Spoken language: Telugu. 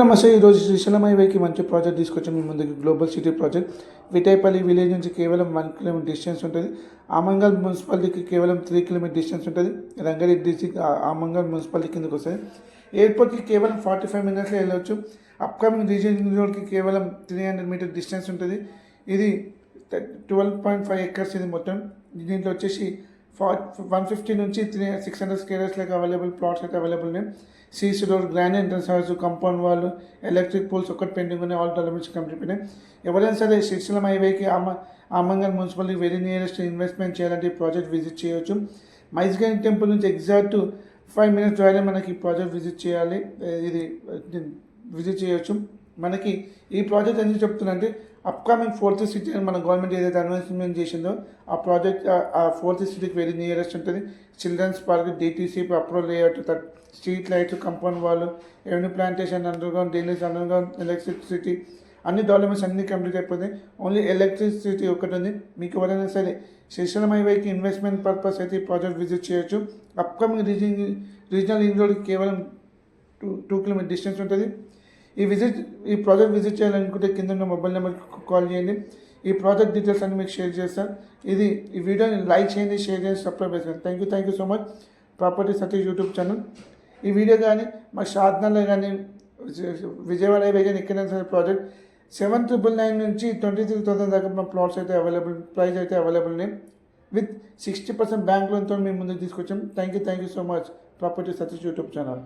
నమస్తే. ఈరోజు శ్రీశైలం హైవేకి మంచి ప్రాజెక్ట్ తీసుకొచ్చాం మీ ముందుకి. గ్లోబల్ సిటీ ప్రాజెక్ట్ విటైపల్లి విలేజ్ నుంచి కేవలం 1 కిలోమీటర్ డిస్టెన్స్ ఉంటుంది. ఆమంగల్ మున్సిపాలిటీకి కేవలం 3 కిలోమీటర్ డిస్టెన్స్ ఉంటుంది. రంగారెడ్డి డిస్టిక్ ఆమంగల్ మున్సిపాలిటీ కిందకి వస్తుంది. ఎయిర్పోర్ట్కి కేవలం 45 మినిట్స్లో వెళ్ళవచ్చు. అప్కమింగ్ రీజన్ రోడ్కి కేవలం 300 మీటర్ డిస్టెన్స్ ఉంటుంది. ఇది 12.5 ఎకర్స్ ఇది మొత్తం. దీంట్లో వచ్చేసి 150 నుంచి 600 స్క్వేర్స్ లెక్క అవైలబుల్ ప్లాట్స్ అయితే అవైలబుల్ ఉన్నాయి. CC road, grand entrance house, compound వాళ్ళు, ఎలక్ట్రిక్ పోల్స్ ఒక్కటి పెండింగ్ ఉన్నాయి. ఆల్ డెవలప్మెంట్స్ కంప్లీట్ అయినాయి. ఎవరైనా సరే శ్రీశైలం హైవేకి Amangal municipality very nearest investment చేయాలంటే ఈ ప్రాజెక్ట్ విజిట్ చేయవచ్చు. మైజ్గన్ టెంపుల్ నుంచి ఎగ్జాక్ట్ 5 మినిట్స్ డ్రైవ్లో మనకి ఈ ప్రాజెక్ట్ విజిట్ చేయాలి. ఇది విజిట్ చేయవచ్చు. మనకి ఈ ప్రాజెక్ట్ ఎందుకు చెప్తుందంటే అప్కమింగ్ 4th సిటీ అని మన గవర్నమెంట్ ఏదైతే అనౌన్స్మెంట్ చేసిందో ఆ ప్రాజెక్ట్ ఆ 4th సిటీకి వెరీ నియరెస్ట్ ఉంటుంది. Children's park, DTC approval layout, street lights, compound వాళ్ళు, avenue plantation, underground drainage, underground electricity అన్ని డెవలప్మెంట్స్ అన్నీ కంప్లీట్ అయిపోతాయి. ఓన్లీ ఎలక్ట్రిసిటీ ఒకటి ఉంది. మీకు ఎవరైనా సరే శ్రీశైలం హైవేకి ఇన్వెస్ట్మెంట్ పర్పస్ అయితే ఈ ప్రాజెక్ట్ విజిట్ చేయొచ్చు. అప్కమింగ్ రీజనల్ రింగ్ రోడ్కి కేవలం 2 కిలోమీటర్ డిస్టెన్స్ ఉంటుంది. ఈ ప్రాజెక్ట్ విజిట్ చేయాలనుకుంటే కింద ఉన్న మొబైల్ నెంబర్కి కాల్ చేయండి. ఈ ప్రాజెక్ట్ డీటెయిల్స్ అన్ని మీకు షేర్ చేస్తాను. ఈ వీడియోని లైక్ చేయండి, షేర్ చేయండి, సబ్స్క్రైబ్ చేయండి. Thank you so much. Property Satish YouTube channel. ఈ వీడియో కానీ మా షాద్నగర్లో కానీ విజయవాడ హైవే కానీ ఎక్కడైనా సరే ప్రాజెక్ట్ 7,999 నుంచి 23,000 దాకా మా ప్లాట్స్ అయితే అవైలబుల్, ప్రైస్ అయితే అవైలబుల్ ఉన్నాయి. విత్ 60% బ్యాంక్ లోన్తో మేము ముందుకు తీసుకొచ్చాం. Thank you so much. Property Satish YouTube channel.